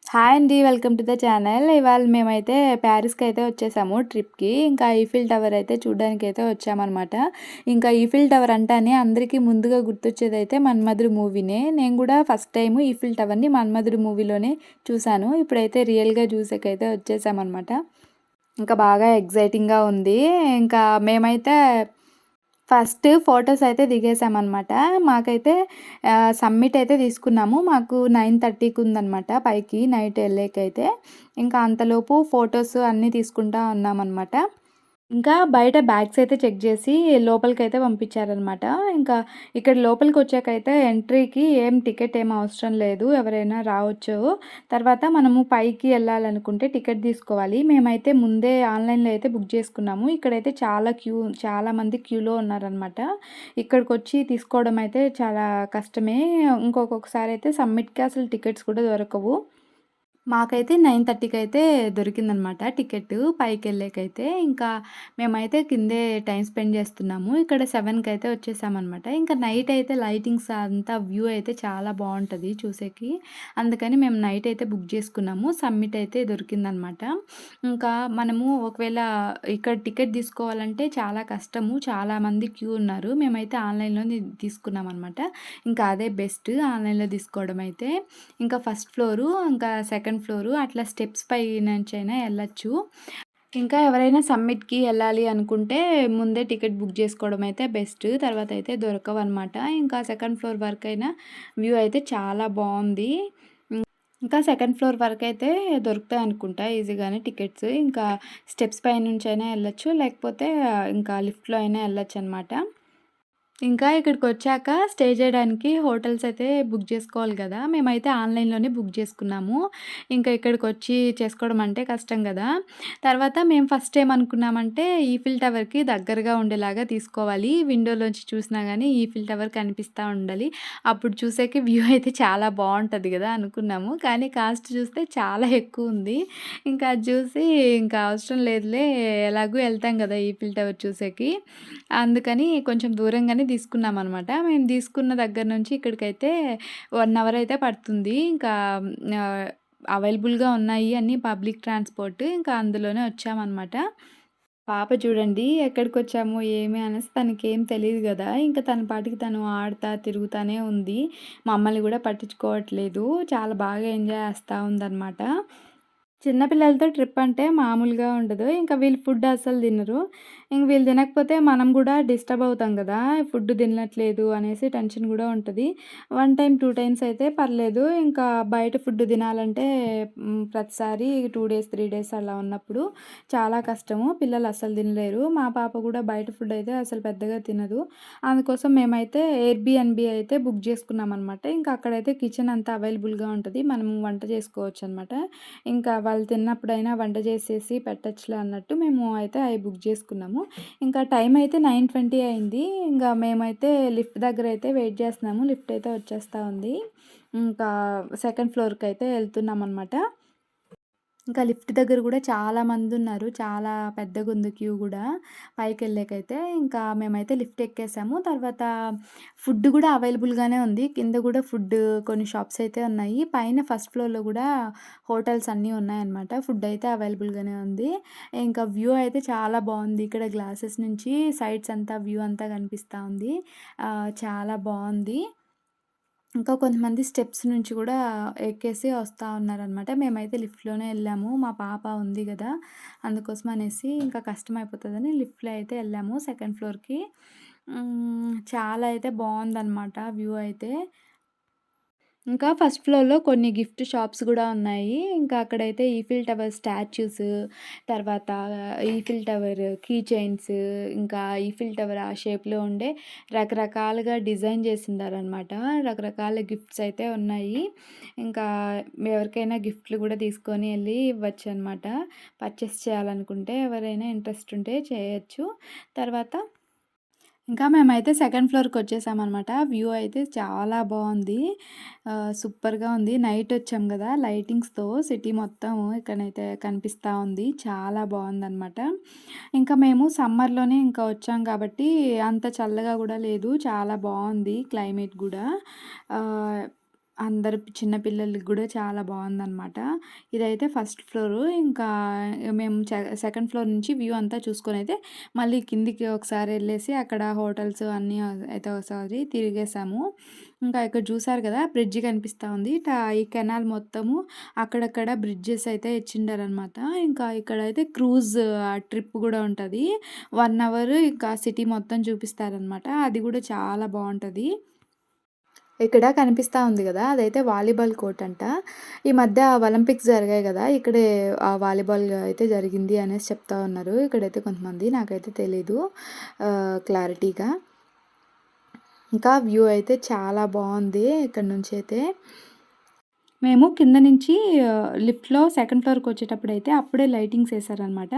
Hi అండి. Welcome to the channel. ఇవాళ మేమైతే ప్యారిస్‌కైతే వచ్చేసాము ట్రిప్‌కి. ఇంకా ఈఫిల్ టవర్ అయితే చూడ్డానికైతే వచ్చామనమాట. ఇంకా ఈఫిల్ టవర్ అంటానే అందరికీ ముందుగా గుర్తొచ్చేదైతే 'మన్మధుడు' మూవీనే. నేను కూడా ఫస్ట్ టైము ఈఫిల్ టవర్‌ని 'మన్మధుడు' మూవీలోనే చూసాను. ఇప్పుడైతే రియల్‌గా చూసేకైతే వచ్చేసామనమాట. ఇంకా బాగా ఎక్సైటింగ్‌గా ఉంది. ఇంకా మేమైతే ఫస్ట్ ఫోటోస్ అయితే దిగేసామనమాట. మాకైతే సమ్మిట్ అయితే తీసుకున్నాము. మాకు 9:30కి ఉందనమాట పైకి నైట్ ఎళ్ళేకైతే. ఇంకా అంతలోపు ఫోటోస్ అన్నీ తీసుకుంటా ఉన్నామనమాట. ఇంకా బయట బ్యాగ్స్ అయితే చెక్ జేసి లోపలికైతే పంపించారనమాట. ఇంకా ఇక్కడ లోపలికొచ్చాకైతే ఎంట్రీకి టికెట్ ఏం అవసరం లేదు. ఎవరైనా రావచ్చు. తర్వాత మనము పైకి ఎళ్ళాలనుకుంటే టికెట్ తీసుకోవాలి. మేమైతే ముందే ఆన్‌లైన్‌లో అయితే బుక్ చేసుకున్నాము. ఇక్కడైతే చాలా మంది క్యూలో ఉన్నారనమాట. ఇక్కడికొచ్చి తీసుకోవడం అయితే చాలా కష్టమే. ఇంకొకొకసారి అయితే సమ్మిట్‌కి అసలు టికెట్స్ కూడా దొరకవు. మాకైతే 9:30కి అయితే దొరికిందనమాట టికెట్టు పైకెళ్ళేకైతే. ఇంకా మేమైతే కిందే టైమ్ స్పెండ్ చేస్తున్నాము. ఇక్కడ 7కి అయితే వచ్చేసామనమాట. ఇంకా నైట్ అయితే లైటింగ్స్ అంతా వ్యూ అయితే చాలా బావుంటది చూసేకి. అందుకని మేము నైట్ అయితే బుక్ చేసుకున్నాము. సమ్మిట్ అయితే దొరికిందనమాట. ఇంకా మనము ఒకవేళ ఇక్కడ టికెట్ తీసుకోవాలంటే చాలా కష్టము. చాలామంది క్యూ ఉన్నారు. మేమైతే ఆన్‌లైన్‌లోనే తీసుకున్నామనమాట. ఇంకా అదే బెస్ట్ ఆన్‌లైన్‌లో తీసుకోవడం అయితే. ఇంకా ఫస్ట్ ఫ్లోరు, ఇంకా సెకండ్ ఫ్లోరు అట్లా స్టెప్స్ పై నుంచైనా ఎళ్ళొచ్చు. ఇంకా ఎవరైనా సమ్మిట్‌కి ఎళ్ళాలి అనుకుంటే ముందే టికెట్ బుక్ జేసుకోవడం అయితే బెస్ట్. తర్వాత అయితే దొరకవనమాట. ఇంకా సెకండ్ ఫ్లోర్ వరకైనా వ్యూ అయితే చాలా బావుంది. ఇంకా సెకండ్ ఫ్లోర్ వరకైతే దొరుకుతాయనుకుంటా ఈజీగానే టికెట్స్. ఇంకా స్టెప్స్ పైనుంచైనా ఎళ్ళొచ్చు. లేకపోతే ఇంకా లిఫ్ట్‌లో అయినా ఎళ్ళొచ్చనమాట. ఇంకా ఇక్కడికొచ్చాక స్టే జేయడానికి హోటల్స్ అయితే బుక్ జేసుకోవాలి గదా! మేమైతే ఆన్‌లైన్‌లోనే బుక్ జేసుకున్నాము. ఇంకా ఇక్కడికొచ్చి చేసుకోవడం అంటే కష్టం గదా! తర్వాత మేము ఫస్ట్ ఏమనుకున్నామంటే ఈఫిల్ టవర్‌కి దగ్గరగా ఉండేలాగా తీసుకోవాలి. విండోలోంచి చూసినా గానీ ఈఫిల్ టవర్ కనిపిస్తా ఉండాలి. అప్పుడు చూసేకి వ్యూ అయితే చాలా బావుంటది గదా! అనుకున్నాము. కానీ కాస్ట్ చూస్తే చాలా ఎక్కువుంది. ఇంకా అది జూసి ఇంకా అవసరం లేదులే ఎలాగో ఎళ్తాం గదా! ఈఫిల్ టవర్ చూసేకి. అందుకని కొంచెం దూరంగానే తీసుకున్నామనమాట. మేము తీసుకున్న దగ్గర నుంచి ఇక్కడికైతే 1 అవర్ అయితే పడుతుంది. ఇంకా ఆహ్, అవైలబుల్‌గా ఉన్నాయి అన్నీ పబ్లిక్ ట్రాన్స్‌పోర్ట్. ఇంకా అందులోనే వచ్చామనమాట. పాప చూడండి ఎక్కడికొచ్చాము, ఏమి అనేసి తనకేం తెలీదు గదా! ఇంక తన పాటికి తను ఆడతా, తిరుగుతానే ఉంది. మమ్మల్ని గూడా పట్టించుకోవట్లేదు. చాలా బాగా ఎంజాయ్ చేస్తా ఉందనమాట. చిన్న పిల్లలతో ట్రిప్ అంటే మామూలుగా ఉండదు. ఇంకా వీళ్ళు ఫుడ్ అస్సలు తినరు. ఇంక వీళ్ళు తినకపోతే మనం గూడా డిస్టర్బ్ అవుతాం గదా! ఫుడ్ తినట్లేదు అనేసి టెన్షన్ గూడా ఉంటది. 1 టైమ్, 2 టైమ్స్ అయితే పర్లేదు. ఇంకా బయట ఫుడ్ తినాలంటే ప్రతిసారి 2 డేస్, 3 డేస్ అలా ఉన్నప్పుడు చాలా కష్టము. పిల్లలు అస్సలు తినలేరు. మా పాప గూడా బయట ఫుడ్ అయితే అసలు పెద్దగా తినదు. అందుకోసం మేమైతే ఎయిర్‌బిఎన్‌బి అయితే బుక్ చేసుకున్నామనమాట. ఇంకా అక్కడైతే కిచెన్ అంతా అవైలబుల్‌గా ఉంటది. మనం వంట చేసుకోవచ్చనమాట. ఇంకా వాళ్ళు తిన్నప్పుడైనా వంట చేసేసి పెట్టచ్చులే అన్నట్టు మేము అయితే అయి బుక్ చేసుకున్నాము. ఇంకా టైం అయితే 9:20 అయింది. ఇంగా మేమైతే లిఫ్ట్ దగ్గరైతే వెయిట్ చేస్తున్నాము. లిఫ్ట్ అయితే వచ్చేస్తా ఉంది. ఇంకా సెకండ్ ఫ్లోర్‌కైతే ఎళ్తున్నామనమాట. ఇంకా లిఫ్ట్ దగ్గర గూడా చాలా మందున్నారు. చాలా పెద్దగుంది క్యూ గూడా పైకెళ్ళేకైతే. ఇంకా మేమైతే లిఫ్ట్ ఎక్కేసాము. తర్వాత ఫుడ్ గూడా అవైలబుల్‌గానే ఉంది. కింద గూడా కొన్ని షాప్స్ అయితే ఉన్నాయి. పైన ఫస్ట్ ఫ్లోర్‌లో గూడా హోటల్స్ అన్నీ ఉన్నాయన్నమాట. ఫుడ్ అయితే అవైలబుల్‌గానే ఉంది. ఇంకా వ్యూ అయితే చాలా బావుంది. ఇక్కడ గ్లాసెస్ నుంచి సైడ్స్ అంతా వ్యూ అంతా కనిపిస్తా ఉంది. చాలా బావుంది. ఇంకా కొంతమంది స్టెప్స్ నుంచి గూడా ఎక్కేసి వస్తా ఉన్నారనమాట. మేమైతే లిఫ్ట్‌లోనే ఎళ్ళాము. మా పాప ఉంది గదా! అందుకోసం అనేసి ఇంకా కష్టమైపోతదని లిఫ్ట్‌లో అయితే ఎళ్ళాము సెకండ్ ఫ్లోర్‌కి. చాలా అయితే బావుందనమాట వ్యూ అయితే. ఇంకా ఫస్ట్ ఫ్లోర్‌లో కొన్ని గిఫ్ట్ షాప్స్ గూడా ఉన్నాయి. ఇంకా అక్కడైతే ఈఫిల్ టవర్ స్టాచ్యూస్, తర్వాత ఈఫిల్ టవర్ కీ చైన్స్, ఇంకా ఈఫిల్ టవర్ ఆ షేప్‌లో ఉండే రకరకాలుగా డిజైన్ జేసిండారనమాట. రకరకాల గిఫ్ట్స్ అయితే ఉన్నాయి. ఇంకా ఎవరికైనా గిఫ్ట్‌లు గూడా తీసుకొని ఎళ్లి ఇవ్వచ్చనమాట. పర్చేస్ చేయాలనుకుంటే ఎవరైనా ఇంట్రెస్ట్ ఉంటే చేయొచ్చు. తర్వాత ఇంకా మేమైతే సెకండ్ ఫ్లోర్‌కొచ్చేసామనమాట. వ్యూ అయితే చాలా బావుంది. సూపర్‌గా ఉంది. నైటొచ్చాం గదా! లైటింగ్స్‌తో సిటీ మొత్తం ఇక్కడనైతే కనిపిస్తా ఉంది. చాలా బావుందనమాట. ఇంకా మేము సమ్మర్‌లోనే ఇంకా వచ్చాం కాబట్టి అంత చల్లగా గూడా లేదు. చాలా బావుంది క్లైమేట్ గూడా. ఆహ్ అందరు చిన్న పిల్లలకి గూడా చాలా బావుందనమాట. ఇదైతే ఫస్ట్ ఫ్లోరు. ఇంకా మేము సెకండ్ ఫ్లోర్ నుంచి వ్యూ అంతా చూసుకొనైతే మళ్ళీ కిందికి ఒకసారి ఎళ్ళేసి అక్కడ హోటల్స్ అన్నీ అయితే ఒకసారి తిరిగేసాము. ఇంకా ఇక్కడ చూసారు కదా! బ్రిడ్జ్ కనిపిస్తా ఉంది. ఈ కెనాల్ మొత్తము అక్కడక్కడ బ్రిడ్జెస్ అయితే ఇచ్చిండారనమాట. ఇంకా ఇక్కడైతే క్రూజ్ ట్రిప్ గూడా ఉంటది. 1 అవర్ ఇంకా సిటీ మొత్తం చూపిస్తారనమాట. అది గూడా చాలా బావుంటది. ఇక్కడ కనిపిస్తా ఉంది గదా! అదైతే వాలీబాల్ కోర్ట్ అంట. ఈ మధ్య ఒలింపిక్స్ జరిగాయి గదా! ఇక్కడే వాలీబాల్ అయితే జరిగింది అనేసి చెప్తా ఉన్నారు. ఇక్కడైతే కొంతమంది నాకైతే తెలీదు క్లారిటీగా. ఇంకా వ్యూ అయితే చాలా బావుంది ఇక్కడ నుంచైతే. మేము కింద నుంచి లిఫ్ట్‌లో సెకండ్ ఫ్లోర్‌కొచ్చేటప్పుడైతే అప్పుడే లైటింగ్స్ ఏసారనమాట.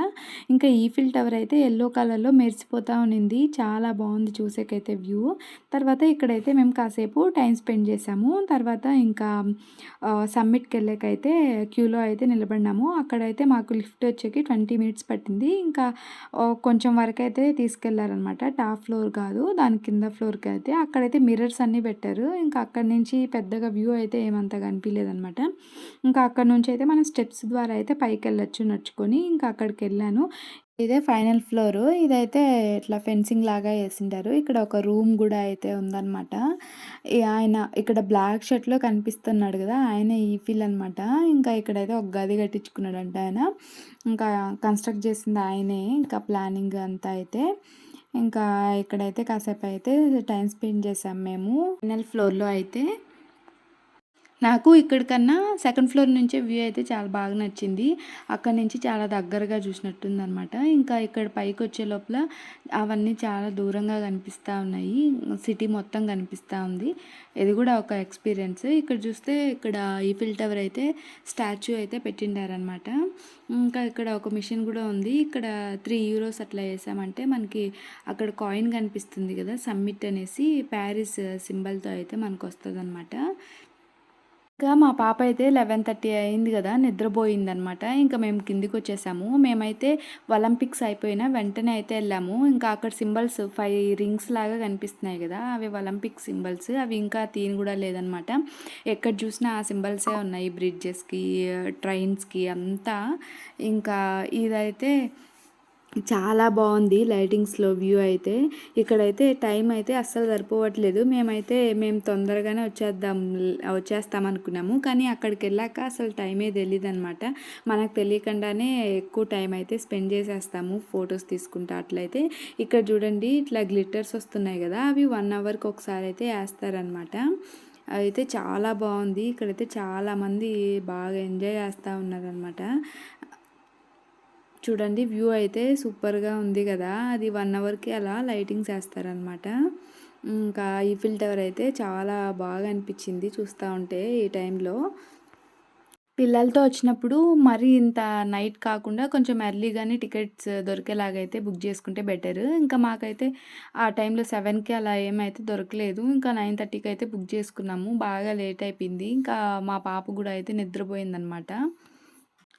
ఇంకా ఈఫిల్ టవర్ అయితే యెల్లో కలర్‌లో మెరిసిపోతా ఉన్నింది. చాలా బావుంది చూసేకైతే వ్యూ. తర్వాత ఇక్కడైతే మేము కాసేపు టైమ్ స్పెండ్ చేశాము. తర్వాత ఇంకా సమ్మిట్‌కెళ్ళాకైతే క్యూలో అయితే నిలబడినాము. అక్కడైతే మాకు లిఫ్ట్ వచ్చేకి 20 మినిట్స్ పట్టింది. ఇంకా కొంచెం వరకైతే తీసుకెళ్లారనమాట. టాప్ ఫ్లోర్ కాదు, దాని కింద ఫ్లోర్‌కైతే. అక్కడైతే మిర్రర్స్ అన్నీ పెట్టారు. ఇంకా అక్కడి నుంచి పెద్దగా వ్యూ అయితే ఏమంత కనిపియలేదనమాట. ఇంకా అక్కడి నుంచైతే మనం స్టెప్స్ ద్వారా అయితే పైకెళ్ళొచ్చు నడుచుకొని. ఇంకా అక్కడికెళ్ళాను. ఇదే ఫైనల్ ఫ్లోరు. ఇదైతే ఇట్లా ఫెన్సింగ్ లాగా యేసింటారు. ఇక్కడ ఒక రూమ్ గూడా అయితే ఉందనమాట. ఆయన ఇక్కడ బ్లాక్ షర్ట్‌లో కనిపిస్తున్నాడు గదా! ఆయనే ఈఫిల్ అనమాట. ఇంకా ఇక్కడైతే ఒక గది కట్టించుకున్నాడంట ఆయన. ఇంకా కన్‌స్ట్రక్ట్ చేసింది ఆయనే. ఇంకా ప్లానింగ్ అంతా అయితే. ఇంకా ఇక్కడైతే కాసేపయితే టైమ్ స్పెండ్ చేశాం మేము. ఫైనల్ ఫ్లోర్‌లో అయితే. నాకు ఇక్కడి కన్నా సెకండ్ ఫ్లోర్ నుంచే వ్యూ అయితే చాలా బాగా నచ్చింది. అక్కడి నుంచి చాలా దగ్గరగా చూసినట్టుందనమాట. ఇంకా ఇక్కడ పైకొచ్చే లోపల అవన్నీ చాలా దూరంగా కనిపిస్తా ఉన్నాయి. సిటీ మొత్తం కనిపిస్తా ఉంది. ఇది కూడా ఒక ఎక్స్‌పీరియన్స్. ఇక్కడ చూస్తే ఇక్కడ ఈఫిల్ టవర్ అయితే స్టాచ్యూ అయితే పెట్టిండారనమాట. ఇంకా ఇక్కడ ఒక మిషన్ కూడా ఉంది. ఇక్కడ 3 యూరోస్ అట్లా ఏసామంటే మనకి అక్కడ కాయిన్ కనిపిస్తుంది కదా! సమ్మిట్ అనేసి ప్యారిస్ సింబల్‌తో అయితే మనకొస్తదనమాట. ఇంకా మా పాప అయితే 11:30 అయింది గదా! నిద్రబోయిందనమాట. ఇంకా మేము కిందికొచ్చేసాము. మేమైతే ఒలింపిక్స్ అయిపోయిన వెంటనే అయితే ఎళ్ళాము. ఇంకా అక్కడ సింబల్స్ 5 రింగ్స్ లాగా కనిపిస్తున్నాయి గదా! అవి ఒలింపిక్ సింబల్స్. అవి ఇంకా తీయను గూడా లేదనమాట. ఎక్కడ చూసినా ఆ సింబల్సే ఉన్నాయి. బ్రిడ్జెస్‌కి, ట్రైన్స్‌కి అంతా. ఇంకా ఇదైతే చాలా బావుంది లైటింగ్స్‌లో వ్యూ అయితే. ఇక్కడైతే టైం అయితే అస్సలు సరిపోవట్లేదు. మేము తొందరగానే వచ్చేస్తామనుకున్నాము. కానీ అక్కడికెళ్ళాక అసలు టైమే తెలీదనమాట. మనకు తెలియకుండానే ఎక్కువ టైం అయితే స్పెండ్ చేసేస్తాము ఫోటోస్ తీసుకుంటా అట్లయితే. ఇక్కడ చూడండి ఇట్లా గ్లిట్టర్స్ వస్తున్నాయి గదా! అవి 1 అవర్‌కి ఒకసారి అయితే ఏస్తారనమాట. అయితే చాలా బావుంది. ఇక్కడైతే చాలామంది బాగా ఎంజాయ్ చేస్తా ఉన్నారనమాట. చూడండి వ్యూ అయితే సూపర్‌గా ఉంది గదా! అది 1 అవర్‌కి అలా లైటింగ్స్ ఏస్తారనమాట. ఇంకా ఈఫిల్ టవర్ అయితే చాలా బాగా అనిపిచ్చింది చూస్తా ఉంటే ఈ టైంలో. పిల్లలతో వచ్చినప్పుడు మరీ ఇంత నైట్ కాకుండా కొంచెం ఎర్లీగానే టికెట్స్ దొరికేలాగైతే బుక్ చేసుకుంటే బెటర్. ఇంకా మాకైతే ఆ టైంలో 7కి అలా ఏమైతే దొరకలేదు. ఇంకా 9:30కి అయితే బుక్ చేసుకున్నాము. బాగా లేట్ అయిపోయింది. ఇంకా మా పాప గూడా అయితే నిద్రపోయిందనమాట.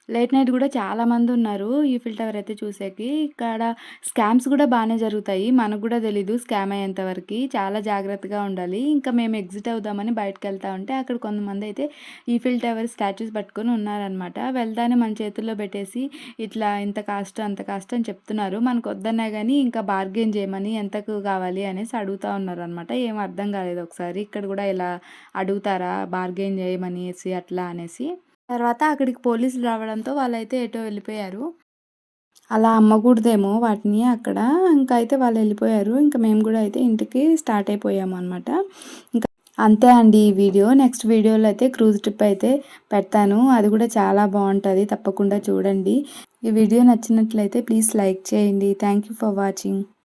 లేట్ నైట్ గూడా చాలామందున్నారు ఈఫిల్ టవర్ అయితే చూసేకి. ఇక్కడ స్కామ్స్ గూడా బానే జరుగుతాయి. మనకు గూడా తెలీదు స్కామ్ అయ్యేంత వరకి. చాలా జాగ్రత్తగా ఉండాలి. ఇంకా మేము ఎగ్జిట్ అవుదామని బయటకెళ్తా ఉంటే అక్కడ కొంతమందయితే ఈఫిల్ టవర్ స్టాచ్యూస్ పట్టుకొని ఉన్నారనమాట. వెళ్తానే మన చేతుల్లో పెట్టేసి ఇట్లా ఇంత కాస్ట్, అంత కాస్ట్ అని చెప్తున్నారు. మనకొద్దన్నా గానీ ఇంకా బార్గెయిన్ చేయమని ఎంతకు కావాలి అనేసి అడుగుతా ఉన్నారనమాట. ఏం అర్థం కాలేదు ఒకసారి. ఇక్కడ గూడా ఇలా అడుగుతారా బార్గెయిన్ చేయమనేసి అట్లా అనేసి. తర్వాత అక్కడికి పోలీసులు రావడంతో వాళ్ళైతే ఎటో వెళ్ళిపోయారు. అలా అమ్మకూడదేమో వాటిని అక్కడ. ఇంకా అయితే వాళ్ళెళ్ళిపోయారు. ఇంక మేము గూడా అయితే ఇంటికి స్టార్ట్ అయిపోయామనమాట. ఇంకా అంతే అండి ఈ వీడియో. నెక్స్ట్ వీడియోలో అయితే క్రూజ్ ట్రిప్ అయితే పెడతాను. అది కూడా చాలా బావుంటది. తప్పకుండా చూడండి. ఈ వీడియో నచ్చినట్లయితే ప్లీజ్ లైక్ చేయండి. Thank you for watching.